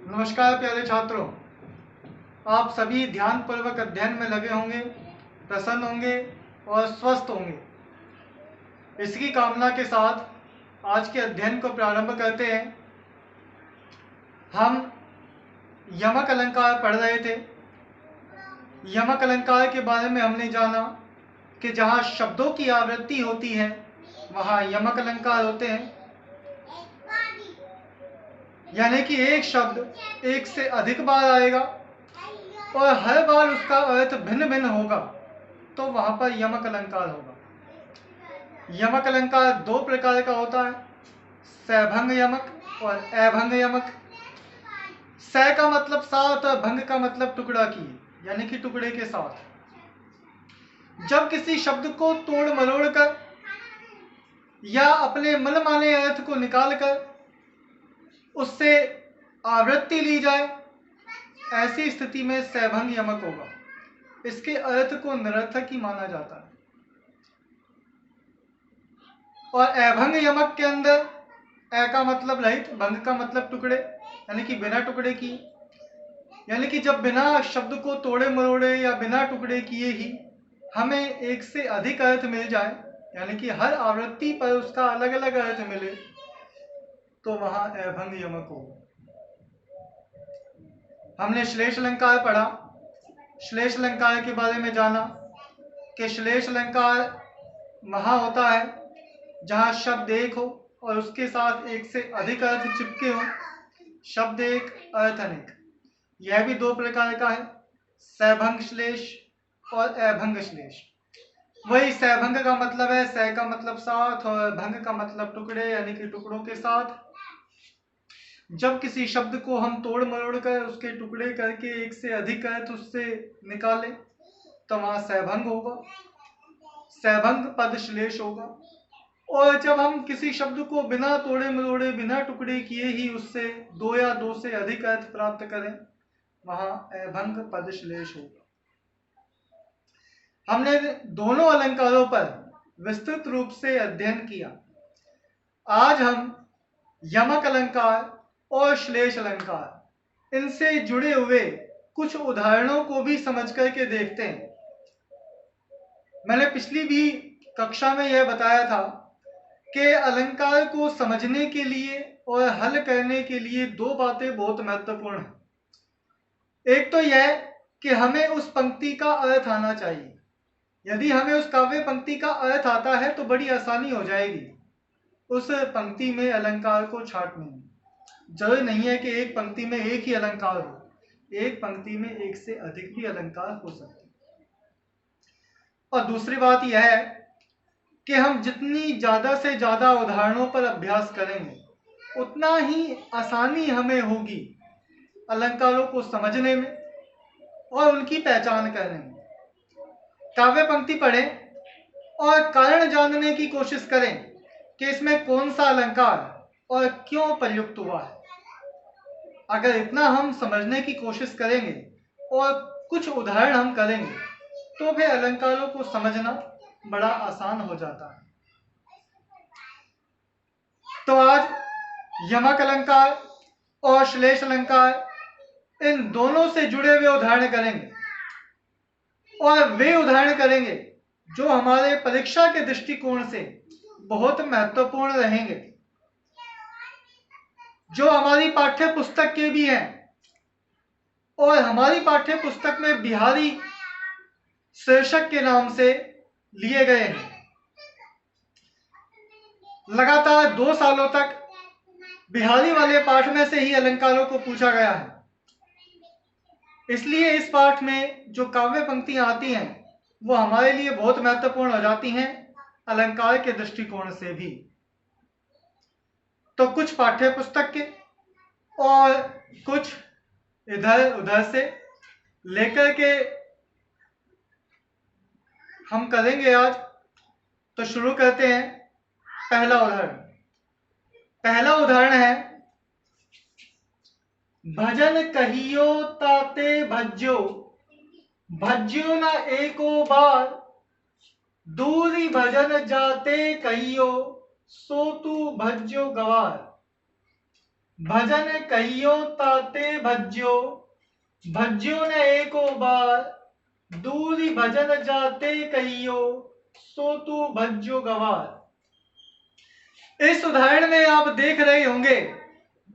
नमस्कार प्यारे छात्रों, आप सभी ध्यानपूर्वक अध्ययन में लगे होंगे, प्रसन्न होंगे और स्वस्थ होंगे। इसकी कामना के साथ आज के अध्ययन को प्रारंभ करते हैं। हम यमक अलंकार पढ़ रहे थे। यमक अलंकार के बारे में हमने जाना कि जहाँ शब्दों की आवृत्ति होती है वहाँ यमक अलंकार होते हैं, यानी कि एक शब्द एक से अधिक बार आएगा और हर बार उसका अर्थ भिन्न भिन्न होगा, तो वहां पर यमक अलंकार होगा। यमक अलंकार दो प्रकार का होता है, सैभंग यमक और अभंग यमक। सै का मतलब साथ और भंग का मतलब टुकड़ा किए, यानी कि टुकड़े के साथ। जब किसी शब्द को तोड़ मरोड़ कर या अपने मन माने अर्थ को निकाल कर उससे आवृत्ति ली जाए, ऐसी स्थिति में सैभंग यमक होगा। इसके अर्थ को निरर्थक ही माना जाता है। और अभंग यमक के अंदर अ का मतलब रहित, भंग का मतलब टुकड़े, यानी कि बिना टुकड़े की, यानी कि जब बिना शब्द को तोड़े मरोड़े या बिना टुकड़े किए ही हमें एक से अधिक अर्थ मिल जाए, यानी कि हर आवृत्ति पर उसका अलग अलग अर्थ मिले, तो वहां अभंग यमक होगा। हमने श्लेष अलंकार पढ़ा। श्लेष अलंकार के बारे में जाना कि श्लेष अलंकार वहां होता है जहां शब्द एक हो और उसके साथ एक से अधिक अर्थ चिपके हो। शब्द एक, अर्थ अनेक। यह भी दो प्रकार का है, सैभंग श्लेष और अभंग श्लेष। वही सैभंग का मतलब है सै का मतलब साथ और भंग का मतलब टुकड़े, यानी कि टुकड़ों के साथ। जब किसी शब्द को हम तोड़ मरोड़ कर उसके टुकड़े करके एक से अधिक अर्थ उससे निकाले, तो वहां सैभंग होगा, सैभंग पद श्लेष होगा। और जब हम किसी शब्द को बिना तोड़े मरोड़े, बिना टुकड़े किए ही उससे दो या दो से अधिक अर्थ प्राप्त करें, वहां अभंग पद श्लेष होगा। हमने दोनों अलंकारों पर विस्तृत रूप से अध्ययन किया। आज हम यमक अलंकार और श्लेष अलंकार, इनसे जुड़े हुए कुछ उदाहरणों को भी समझ करके देखते हैं। मैंने पिछली भी कक्षा में यह बताया था कि अलंकार को समझने के लिए और हल करने के लिए दो बातें बहुत महत्वपूर्ण हैं। एक तो यह कि हमें उस पंक्ति का अर्थ आना चाहिए। यदि हमें उस काव्य पंक्ति का अर्थ आता है तो बड़ी आसानी हो जाएगी उस पंक्ति में अलंकार को छांटने में। जरूरी नहीं है कि एक पंक्ति में एक ही अलंकार हो, एक पंक्ति में एक से अधिक भी अलंकार हो सकते हैं। और दूसरी बात यह है कि हम जितनी ज्यादा से ज्यादा उदाहरणों पर अभ्यास करेंगे, उतना ही आसानी हमें होगी अलंकारों को समझने में और उनकी पहचान करने में। काव्य पंक्ति पढ़ें और कारण जानने की कोशिश करें कि इसमें कौन सा अलंकार और क्यों प्रयुक्त हुआ है। अगर इतना हम समझने की कोशिश करेंगे और कुछ उदाहरण हम करेंगे, तो फिर अलंकारों को समझना बड़ा आसान हो जाता है। तो आज यमक अलंकार और श्लेष अलंकार, इन दोनों से जुड़े हुए उदाहरण करेंगे और वे उदाहरण करेंगे जो हमारे परीक्षा के दृष्टिकोण से बहुत महत्वपूर्ण रहेंगे, जो हमारी पाठ्य पुस्तक के भी हैं। और हमारी पाठ्य पुस्तक में बिहारी शीर्षक के नाम से लिए गए हैं। लगातार 2 सालों तक बिहारी वाले पाठ में से ही अलंकारों को पूछा गया है। इसलिए इस पाठ में जो काव्य पंक्तियां आती हैं वो हमारे लिए बहुत महत्वपूर्ण हो जाती हैं अलंकार के दृष्टिकोण से भी। तो कुछ पाठ्य पुस्तक के और कुछ इधर उधर से लेकर के हम करेंगे आज। तो शुरू करते हैं। पहला उदाहरण है, भजन कहियो ताते भज्यो, भज्यो न एको बार, दूरी भजन जाते कहियो, सो तू भज्यो गवार। भजन कहियो ताते भज्यो, भज्यो ने एको बार, दूरी भजन जाते कहियो, सो तू भज्यो गवार। इस उदाहरण में आप देख रहे होंगे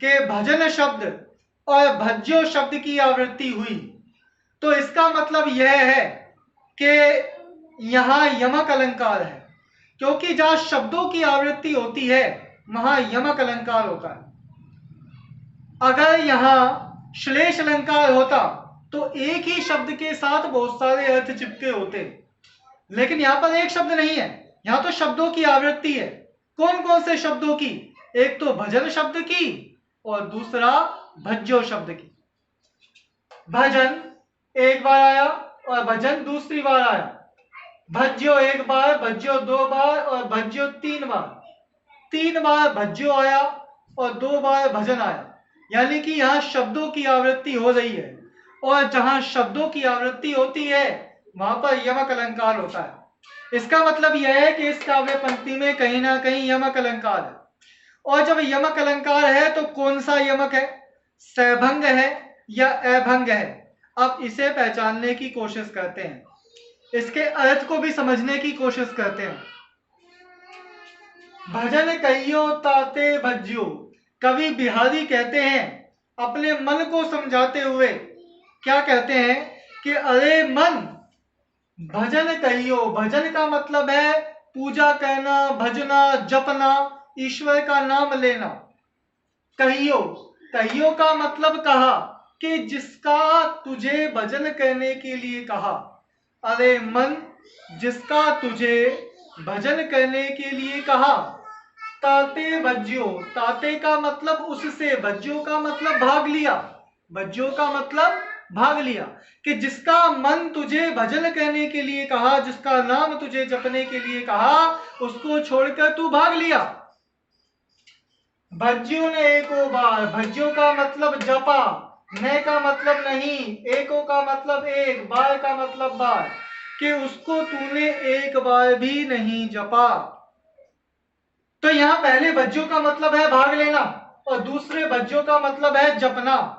कि भजन शब्द और भज्यो शब्द की आवृत्ति हुई। तो इसका मतलब यह है कि यहां यमक अलंकार है, क्योंकि जहां शब्दों की आवृत्ति होती है वहां यमक अलंकार होता है। अगर यहां श्लेष अलंकार होता तो एक ही शब्द के साथ बहुत सारे अर्थ चिपके होते, लेकिन यहां पर एक शब्द नहीं है, यहां तो शब्दों की आवृत्ति है। कौन कौन से शब्दों की? एक तो भजन शब्द की और दूसरा भज्यो शब्द की। भजन एक बार आया और भजन दूसरी बार आया, भज्यो एक बार, भज्यो दो बार और भज्यो तीन बार। तीन बार भज्यो आया और दो बार भजन आया, यानी कि यहां शब्दों की आवृत्ति हो रही है, और जहां शब्दों की आवृत्ति होती है वहां पर यमक अलंकार होता है। इसका मतलब यह है कि इस काव्य पंक्ति में कहीं ना कहीं यमक अलंकार है। और जब यमक अलंकार है तो कौन सा यमक है? सभंग है या अभंग है? अब इसे पहचानने की कोशिश करते हैं, इसके अर्थ को भी समझने की कोशिश करते हैं। भजन कहियो ताते भज्यो, कवि बिहारी कहते हैं अपने मन को समझाते हुए, क्या कहते हैं कि अरे मन, भजन कहियो। भजन का मतलब है पूजा करना, भजना, जपना, ईश्वर का नाम लेना। कहियो, कहियो का मतलब कहा, कि जिसका तुझे भजन करने के लिए कहा। अरे मन, जिसका तुझे भजन करने के लिए कहा। ताते भज्यो, ताते का मतलब उससे, भज्यो का मतलब भाग लिया, भज्यो का मतलब भाग लिया, कि जिसका मन तुझे भजन करने के लिए कहा, जिसका नाम तुझे जपने के लिए कहा, उसको छोड़कर तू भाग लिया। भज्यो ने एको बार, भज्यो का मतलब जपा, ने का मतलब नहीं, एको का मतलब एक, बार का मतलब बार, कि उसको तूने एक बार भी नहीं जपा। तो यहां पहले भज्यों का मतलब है भाग लेना और दूसरे भज्यों का मतलब है जपना,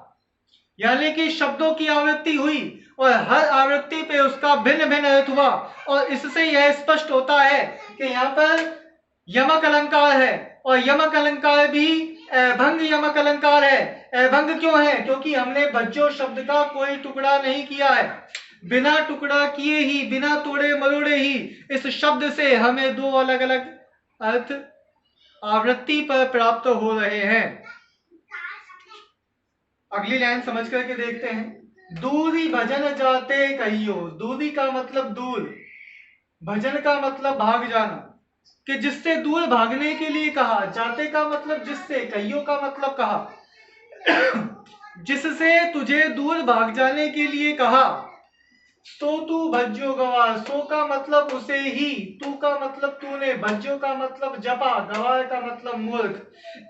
यानी कि शब्दों की आवृत्ति हुई और हर आवृत्ति पे उसका भिन्न भिन्न अर्थ हुआ। और इससे यह स्पष्ट होता है कि यहाँ पर यमक अलंकार है, और यमक अलंकार भी अभंग यमक अलंकार है। अभंग क्यों है? क्योंकि हमने भज्यो शब्द का कोई टुकड़ा नहीं किया है। बिना टुकड़ा किए ही, बिना तोड़े मरोड़े ही इस शब्द से हमें दो अलग अलग अर्थ आवृत्ति पर प्राप्त हो रहे हैं। अगली लाइन समझ करके देखते हैं। दूरी भजन जाते कहियो, दूरी का मतलब दूर, भजन का मतलब भाग जाना, कि जिससे दूर भागने के लिए कहा। जाते का मतलब जिससे, कहियो का मतलब कहा। जिससे तुझे दूर भाग जाने के लिए कहा। तो तू भज्यो गवार, सो का मतलब उसे ही, तू का मतलब तूने, भज्यो का मतलब जपा, गवार का मतलब मूर्ख,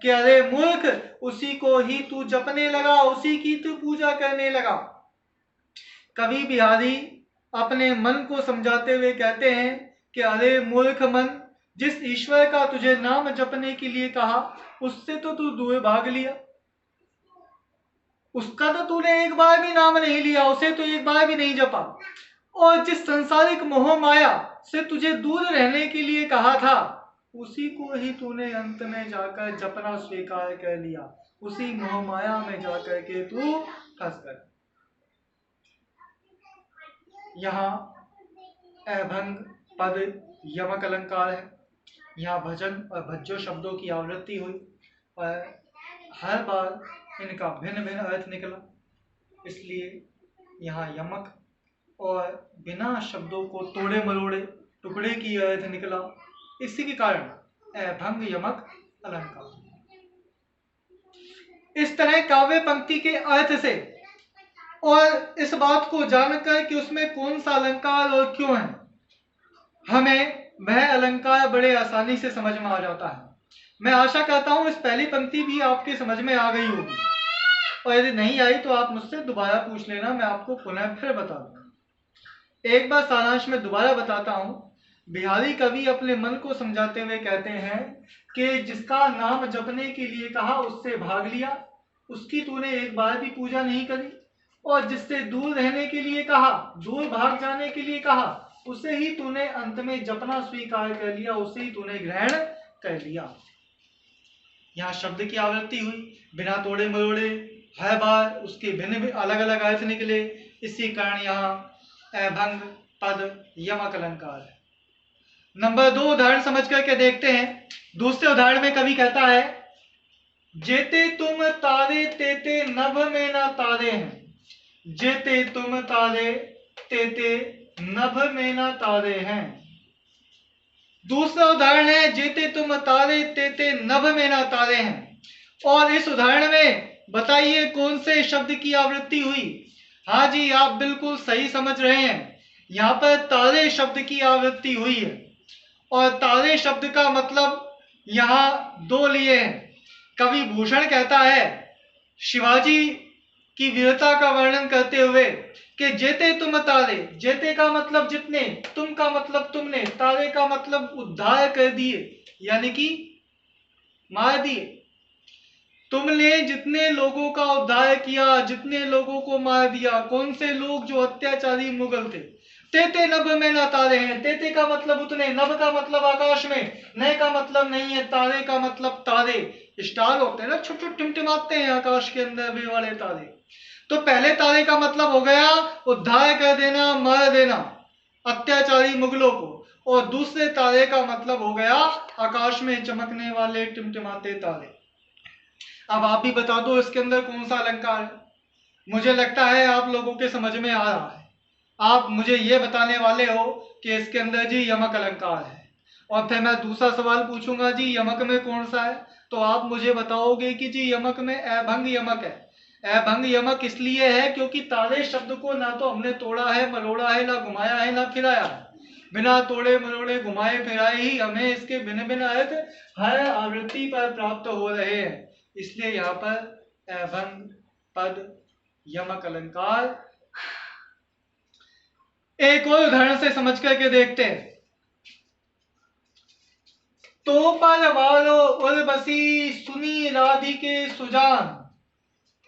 कि अरे मूर्ख, उसी को ही तू जपने लगा, उसी की तू पूजा करने लगा। कवि बिहारी अपने मन को समझाते हुए कहते हैं कि अरे मूर्ख मन, जिस ईश्वर का तुझे नाम जपने के लिए कहा उससे तो तू दूर भाग लिया। उसका तो तूने एक बार भी नाम नहीं लिया, उसे तो एक बार भी नहीं जपा। और जिस संसारिक मोह माया से तुझे दूर रहने के लिए कहा था, उसी को ही तूने अंत में जाकर जपना स्वीकार कर लिया। उसी मोह माया में जाकर के तू फंस गया। यहाँ अभंग पद यमक अलंकार है। यहाँ भजन और भज्यो शब्दों की आवृत्ति हुई और हर बार इनका भिन्न भिन्न अर्थ निकला, इसलिए यहाँ यमक और बिना शब्दों को तोड़े मरोड़े टुकड़े की अर्थ निकला। इसी के कारण अभंग यमक अलंकार। इस तरह काव्य पंक्ति के अर्थ से और इस बात को जानकर कि उसमें कौन सा अलंकार और क्यों है, हमें वह अलंकार बड़े आसानी से समझ में आ जाता है। मैं आशा करता हूं इस पहली पंक्ति भी आपके समझ में आ गई होगी, और यदि नहीं आई तो आप मुझसे दोबारा पूछ लेना, मैं आपको पुनः फिर बता दूंगा। एक बार सारांश में दोबारा बताता हूं। बिहारी कवि अपने मन को समझाते हुए कहते हैं कि जिसका नाम जपने के लिए कहा उससे भाग लिया, उसकी तूने एक बार भी पूजा नहीं करी, और जिससे दूर रहने के लिए कहा, दूर भाग जाने के लिए कहा, उसे ही तूने अंत में जपना स्वीकार कर लिया, उसे ही तूने ग्रहण कर लिया। यहाँ शब्द की आवृत्ति हुई, बिना तोड़े मरोड़े, हर बार उसके भिन्न अलग अलग अर्थ निकले। इसी कारण यहाँ अभंग पद यमक अलंकार है। नंबर 2 उदाहरण समझ करके देखते हैं। दूसरे उदाहरण में कवि कहता है, जेते तुम तारे तेते नभ में ना तारे हैं, जेते तुम तारे तेते नभ में ना तारे हैं। दूसरा उदाहरण है, जेते तुम तारे तेते नभ में ना तारे हैं। और इस उदाहरण में बताइए कौन से शब्द की आवृत्ति हुई। हाँ जी, आप बिल्कुल सही समझ रहे हैं, यहाँ पर तारे शब्द की आवृत्ति हुई है। और तारे शब्द का मतलब यहाँ 2 लिए हैं। कवि भूषण कहता है शिवाजी की वीरता का वर्णन करते हुए कि जेते तुम तारे, जेते का मतलब जितने, तुम का मतलब तुमने, तारे का मतलब उद्धार कर दिए, यानी कि मार दिए। तुमने जितने लोगों का उद्धार किया, जितने लोगों को मार दिया। कौन से लोग? जो अत्याचारी मुगल थे। तेते नभ में ना तारे हैं, तेते का मतलब उतने, नभ का मतलब आकाश में, नए का मतलब नहीं है, तारे का मतलब तारे, स्टार होते हैं ना, छोटे छोटे टिमटिमाते हैं आकाश के अंदर वे वाले तारे। तो पहले तारे का मतलब हो गया उद्धार कर देना, मार देना अत्याचारी मुगलों को, और दूसरे तारे का मतलब हो गया आकाश में चमकने वाले टिमटिमाते तारे। अब आप भी बता दो इसके अंदर कौन सा अलंकार है। मुझे लगता है आप लोगों के समझ में आ रहा है। आप मुझे ये बताने वाले हो कि इसके अंदर जी यमक अलंकार है, और फिर मैं दूसरा सवाल पूछूंगा जी यमक में कौन सा है, तो आप मुझे बताओगे कि जी यमक में अभंग यमक है। अभंग यमक इसलिए है क्योंकि तारे शब्द को ना तो हमने तोड़ा है, मरोड़ा है, ना घुमाया है, ना फिराया है। बिना तोड़े मरोड़े घुमाए फिराए ही हमें इसके भिन्न भिन्न अर्थ हर आवृत्ति पर प्राप्त हो रहे हैं। इसलिए यहाँ पर अभंग पद यमक अलंकार। एक और उदाहरण से समझ करके देखते हैं। तो पर वालो उर्वशी सुनी राधिके सुजान,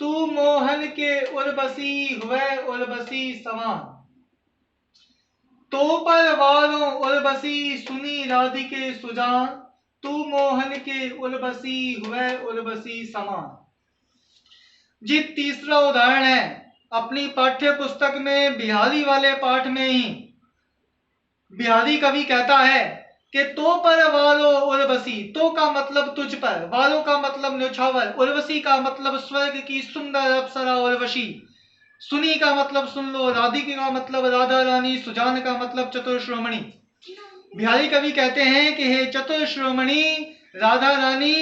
तू मोहन के उर्वशी हुए उर्वशी समान। तो पर वालो उर्वशी सुनी राधिके सुजान, तू मोहन के उर्वशी हुए उर्वशी समान। जी तीसरा उदाहरण है अपनी पाठ्य पुस्तक में बिहारी वाले पाठ में ही। बिहारी कवि कहता है कि तो पर वालो उर्वशी, तो का मतलब तुझ पर, वालो का मतलब न्यौछावर, उर्वशी का मतलब स्वर्ग की सुंदर अप्सरा उर्वशी, सुनी का मतलब सुन लो, राधिका का मतलब राधा रानी, सुजान का मतलब चतुर्श्रोमणी। बिहारी कवि कहते हैं कि हे चतुर्श्रोमणी राधा रानी,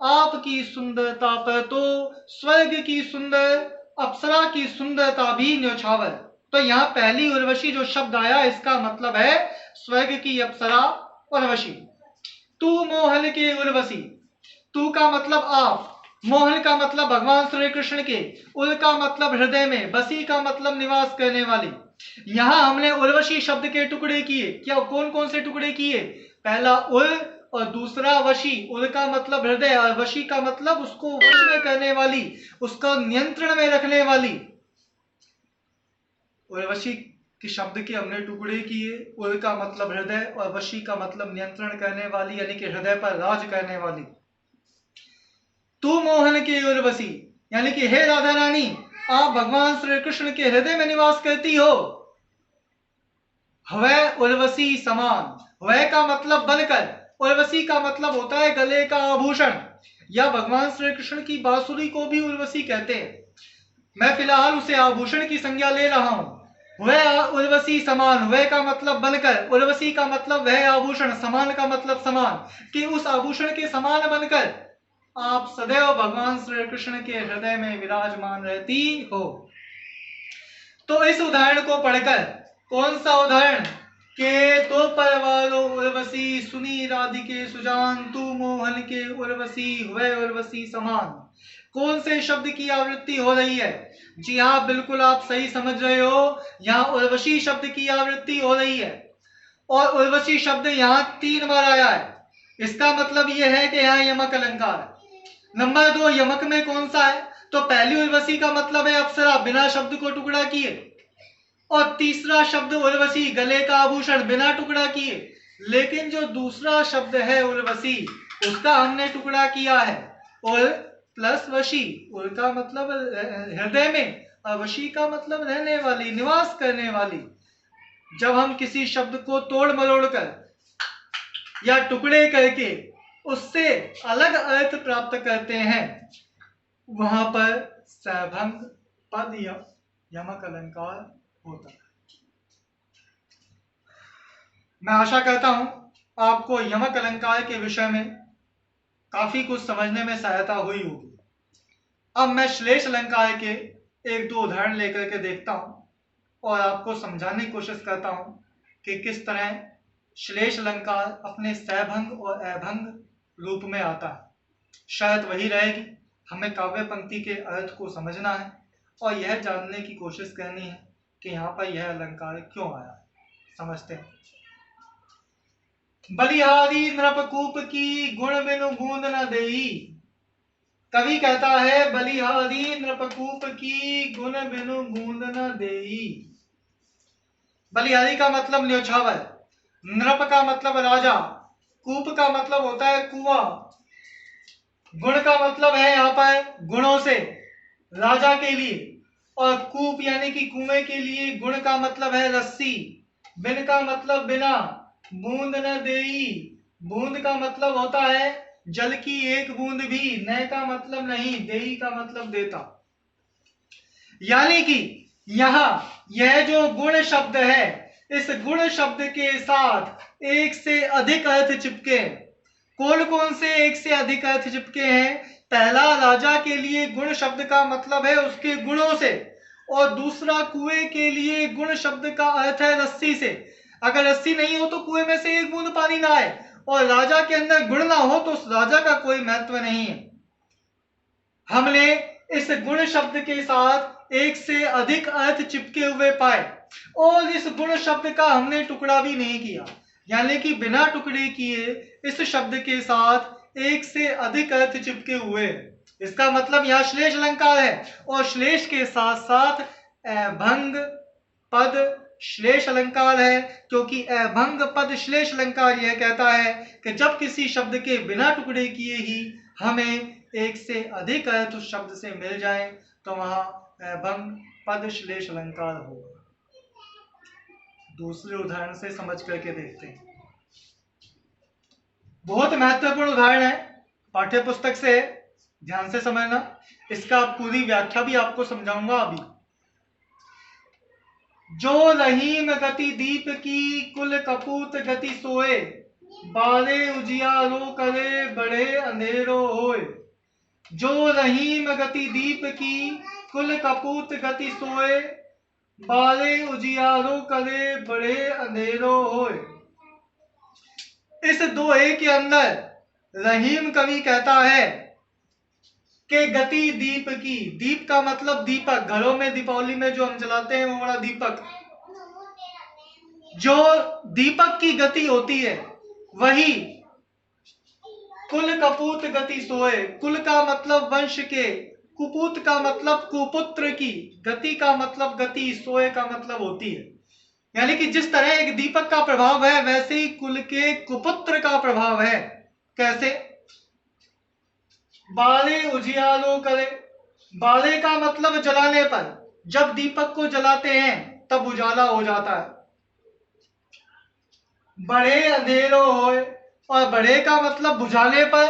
आपकी सुंदरता पर तो स्वर्ग की सुंदर अप्सरा की सुंदरता भी न्यौछावर। तो यहाँ पहली उर्वशी जो शब्द आया इसका मतलब है स्वर्ग की अप्सरा उर्वशी। तू मोहन के उर्वशी, तू का मतलब आप, मोहन का मतलब भगवान श्री कृष्ण के, उर का मतलब हृदय में, बसी का मतलब निवास करने वाली। यहां हमने उर्वशी शब्द के टुकड़े किए। क्या कौन कौन से टुकड़े किए? पहला उर और दूसरा वशी। उर का मतलब हृदय और वशी का मतलब उसको वश में करने वाली, उसका नियंत्रण में रखने वाली। उर्वशी के शब्द के हमने टुकड़े किए। उर का मतलब हृदय और वशी का मतलब नियंत्रण करने वाली, यानी कि हृदय पर राज करने वाली। तू मोहन की उर्वशी, यानी कि हे राधा रानी, आप भगवान श्री कृष्ण के हृदय में निवास करती हो। हवै उर्वशी समान, वह का मतलब बनकर, उर्वशी का मतलब होता है गले का आभूषण, या भगवान श्री कृष्ण की बांसुरी को भी उर्वशी कहते हैं। मैं फिलहाल उसे आभूषण की संज्ञा ले रहा हूं। वह उर्वशी समान, वह का मतलब बनकर, उर्वशी का मतलब वह आभूषण, समान का मतलब समान, कि उस आभूषण के समान बनकर आप सदैव भगवान श्री कृष्ण के हृदय में विराजमान रहती हो। तो इस उदाहरण को पढ़कर, कौन सा उदाहरण के तो पर वालो उर्वशी सुनी राधिके सुजान, तू मोहन के उर्वशी हुए उर्वशी समान, कौन से शब्द की आवृत्ति हो रही है? जी हाँ, बिल्कुल आप सही समझ रहे हो, यहाँ उर्वशी शब्द की आवृत्ति हो रही है। और उर्वशी शब्द यहाँ 3 बार आया है। इसका मतलब यह है कि यहाँ यमक अलंकार है। नंबर 2, यमक में कौन सा है? तो पहली उर्वशी का मतलब है अप्सरा, बिना शब्द को टुकड़ा किए। और तीसरा शब्द उर्वशी, गले का आभूषण, बिना टुकड़ा किए। लेकिन जो दूसरा शब्द है उर्वशी, उसका हमने टुकड़ा किया है। और प्लस वशी, उर का मतलब हृदय में, और वशी का मतलब रहने वाली, निवास करने वाली। जब हम किसी शब्द को तोड़ मरोड़ कर या टुकड़े करके उससे अलग अर्थ प्राप्त करते हैं, वहां पर सैभंग पद यमक अलंकार होता है। मैं आशा करता हूं आपको यमक अलंकार के विषय में काफी कुछ समझने में सहायता हुई होगी। अब मैं श्लेष अलंकार के 1-2 उदाहरण लेकर के देखता हूं और आपको समझाने की कोशिश करता हूं कि किस तरह श्लेष अलंकार अपने सैभंग और अभंग रूप में आता है। शर्त वही रहेगी, हमें काव्य पंक्ति के अर्थ को समझना है और यह जानने की कोशिश करनी है कि यहाँ पर यह अलंकार क्यों आया है। समझते हैं। बलिहारी नृपकूप की गुण बिनु बूंद न देई। कवि कहता है बलिहारी नृपकूप की गुण बिनु बूंद न देई। बलिहारी का मतलब न्योछावर, नृप का मतलब राजा, कूप का मतलब होता है कुआं, गुण का मतलब है यहाँ पर गुणों से, राजा के लिए। और कूप यानी कि कुएं के लिए गुण का मतलब है रस्सी, बिन का मतलब बिना, बूंद न देई, बूंद का मतलब होता है जल की एक बूंद भी, न का मतलब नहीं, देई का मतलब देता। यानी कि यहां यह जो गुण शब्द है, इस गुण शब्द के साथ एक से अधिक अर्थ चिपके। कौन कौन से एक से अधिक अर्थ चिपके हैं? पहला, राजा के लिए गुण शब्द का मतलब है उसके गुणों से, और दूसरा कुएं के लिए गुण शब्द का अर्थ है रस्सी से। अगर रस्सी नहीं हो तो कुएं में से एक बूंद पानी ना आए, और राजा के अंदर गुण ना हो तो उस राजा का कोई महत्व नहीं है। हमने इस गुण शब्द के साथ एक से अधिक अर्थ चिपके हुए पाए, और इस गुण शब्द का हमने टुकड़ा भी नहीं किया, यानी कि बिना टुकड़े किए इस शब्द के साथ एक से अधिक अर्थ चिपके हुए। इसका मतलब यहाँ श्लेष अलंकार है, और श्लेष के साथ साथ अभंग पद श्लेष अलंकार है, क्योंकि अभंग पद श्लेष अलंकार यह कहता है कि जब किसी शब्द के बिना टुकड़े किए ही हमें एक से अधिक अर्थ उस शब्द से मिल जाए तो वहां अभंग पद श्लेष अलंकार होगा। दूसरे उदाहरण से समझ करके देखते हैं। बहुत महत्वपूर्ण उदाहरण है, पाठ्य पुस्तक से, ध्यान से समझना। इसका पूरी व्याख्या भी आपको समझाऊंगा अभी। जो रहीम गति दीप की, कुल कपूत गति सोए, बारे उजियारो करे, बड़े अंधेरो होए। जो रहीम गति दीप की, कुल कपूत गति सोए, बारे उजियारो करे, बड़े अंधेरो होए। इस दोहे के अंदर रहीम कवि कहता है कि गति दीप की, दीप का मतलब दीपक, घरों में दीपावली में जो हम जलाते हैं वो बड़ा दीपक, जो दीपक की गति होती है वही कुल कपूत गति सोए। कुल का मतलब वंश के, कुपूत का मतलब कुपुत्र की, गति का मतलब गति, सोए का मतलब होती है। यानी कि जिस तरह एक दीपक का प्रभाव है वैसे ही कुल के कुपुत्र का प्रभाव है। कैसे? बाले उजियालो करे, बाले का मतलब जलाने पर, जब दीपक को जलाते हैं तब उजाला हो जाता है। बड़े अंधेरो होए, और बड़े का मतलब बुझाने पर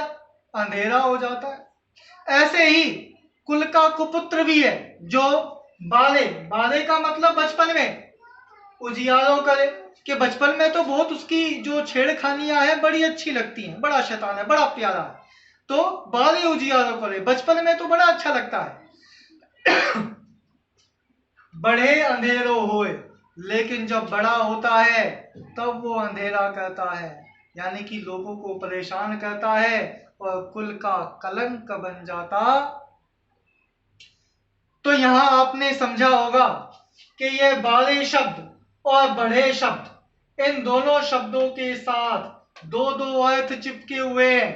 अंधेरा हो जाता है। ऐसे ही कुल का कुपुत्र भी है जो बाले, बाले का मतलब बचपन में उजियारो करे, कि बचपन में तो बहुत उसकी जो छेड़खानियां हैं बड़ी अच्छी लगती हैं, बड़ा शैतान है, बड़ा प्यारा है, तो बाले उजियारो करे, बचपन में तो बड़ा अच्छा लगता है। बड़े अंधेरो होए, लेकिन जब बड़ा होता है तब वो अंधेरा करता है, यानी कि लोगों को परेशान करता है और कुल का कलंक बन जाता। तो यहां आपने समझा होगा कि यह बाले शब्द और बड़े शब्द इन दोनों शब्दों के साथ दो दो अर्थ चिपके हुए हैं।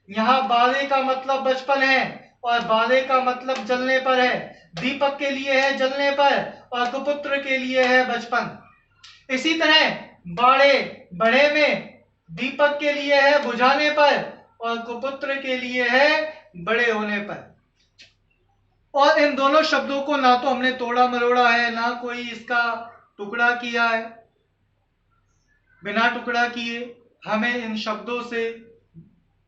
यहाँ बाले का मतलब बचपन है और बाले का मतलब जलने पर है। दीपक के लिए है जलने पर और कुपुत्र के लिए है बचपन। इसी तरह बाड़े बड़े में दीपक के लिए है बुझाने पर और कुपुत्र के लिए है बड़े होने पर। और इन दोनों शब्दों को ना तो हमने तोड़ा मरोड़ा है, ना कोई इसका टुकड़ा किया है। बिना टुकड़ा किए हमें इन शब्दों से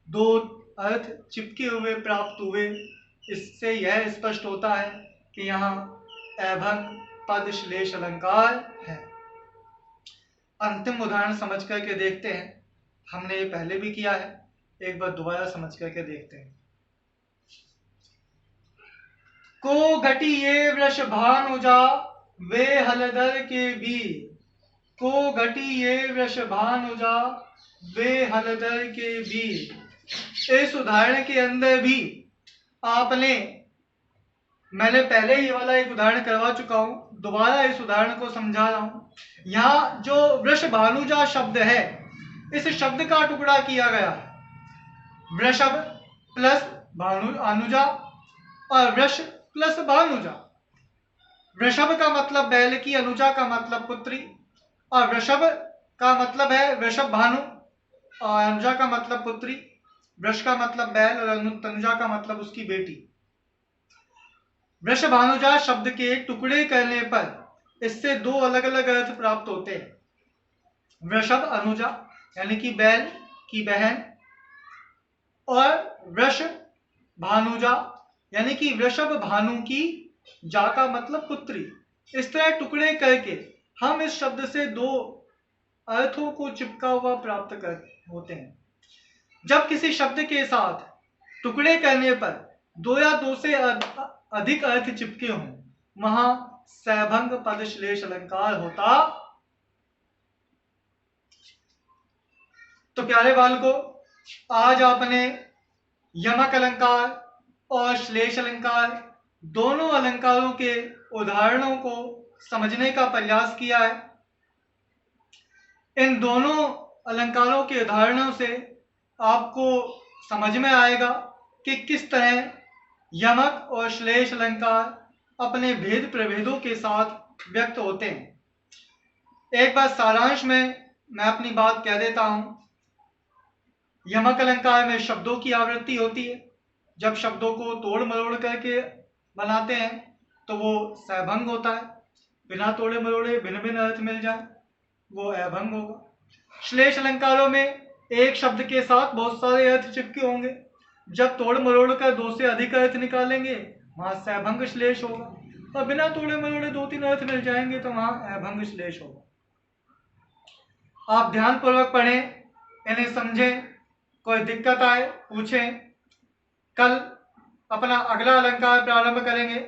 दो अर्थ चिपके हुए प्राप्त हुए। इससे यह स्पष्ट होता है कि यहाँ अभंग पद श्लेष अलंकार है। अंतिम उदाहरण समझ करके देखते हैं। हमने ये पहले भी किया है, एक बार दोबारा समझ करके देखते हैं। को घटी ये वृषभानुजा वे हलदर के भी। को घटी ये वृषभानुजा वे हलदर के भी। इस उदाहरण के अंदर भी मैंने पहले ही वाला एक उदाहरण करवा चुका हूं, दोबारा इस उदाहरण को समझा रहा हूं। यहाँ जो वृषभानुजा शब्द है, इस शब्द का टुकड़ा किया गया। वृषभ प्लस भानु अनुजा और वृष प्लस भानुजा। वृषभ का मतलब बैल की, अनुजा का मतलब पुत्री, और वृषभ का मतलब है वृषभ भानु और अनुजा का मतलब पुत्री। वृष का मतलब बैल और अनुजा का मतलब उसकी बेटी। वृषभानुजा शब्द के टुकड़े करने पर इससे दो अलग अलग अर्थ प्राप्त होते हैं। वृषभ अनुजा यानी कि बैल की बहन, और वृष भानुजा यानी कि वृषभ भानु की जा का मतलब पुत्री। इस तरह टुकड़े करके हम इस शब्द से दो अर्थों को चिपका हुआ प्राप्त कर होते हैं। जब किसी शब्द के साथ टुकड़े करने पर दो या दो से अधिक अर्थ चिपके हों, वहां सैभंग पद श्लेष अलंकार होता। तो प्यारे बालकों, आज आपने यमक अलंकार और श्लेष अलंकार दोनों अलंकारों के उदाहरणों को समझने का प्रयास किया है। इन दोनों अलंकारों के उदाहरणों से आपको समझ में आएगा कि किस तरह यमक और श्लेष अलंकार अपने भेद प्रभेदों के साथ व्यक्त होते हैं। एक बार सारांश में मैं अपनी बात कह देता हूं। यमक अलंकार में शब्दों की आवृत्ति होती है। जब शब्दों को तोड़ मरोड़ करके बनाते हैं तो वो सैभंग होता है। बिना तोड़े मरोड़े भिन्न भिन्न अर्थ मिल जाए वो अभंग होगा। श्लेष अलंकारों में एक शब्द के साथ बहुत सारे अर्थ चिपके होंगे। जब तोड़ मरोड़ कर दो से अधिक अर्थ निकालेंगे वहां सैभंग श्लेष होगा, और बिना तोड़े मरोड़े दो तीन अर्थ मिल जाएंगे तो वहां अभंग श्लेष होगा। आप ध्यान पूर्वक पढ़ें, इन्हें समझें, कोई दिक्कत आए पूछें। कल अपना अगला अलंकार प्रारंभ करेंगे।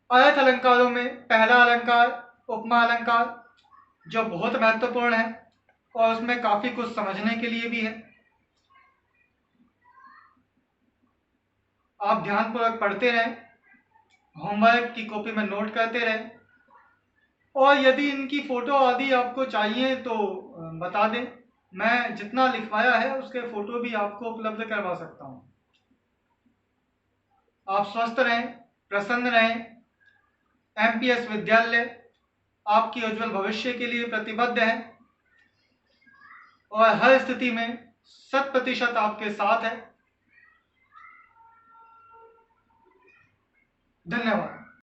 अर्थ अलंकारों में पहला अलंकार उपमा अलंकार, जो बहुत महत्वपूर्ण है और उसमें काफी कुछ समझने के लिए भी है। आप ध्यानपूर्वक पढ़ते रहें, होमवर्क की कॉपी में नोट करते रहें, और यदि इनकी फोटो आदि आपको चाहिए तो बता दें। मैं जितना लिखवाया है उसके फोटो भी आपको उपलब्ध करवा सकता हूं। आप स्वस्थ रहें, प्रसन्न रहें। एमपीएस विद्यालय आपके उज्जवल भविष्य के लिए प्रतिबद्ध है और हर स्थिति में 100% आपके साथ है। धन्यवाद।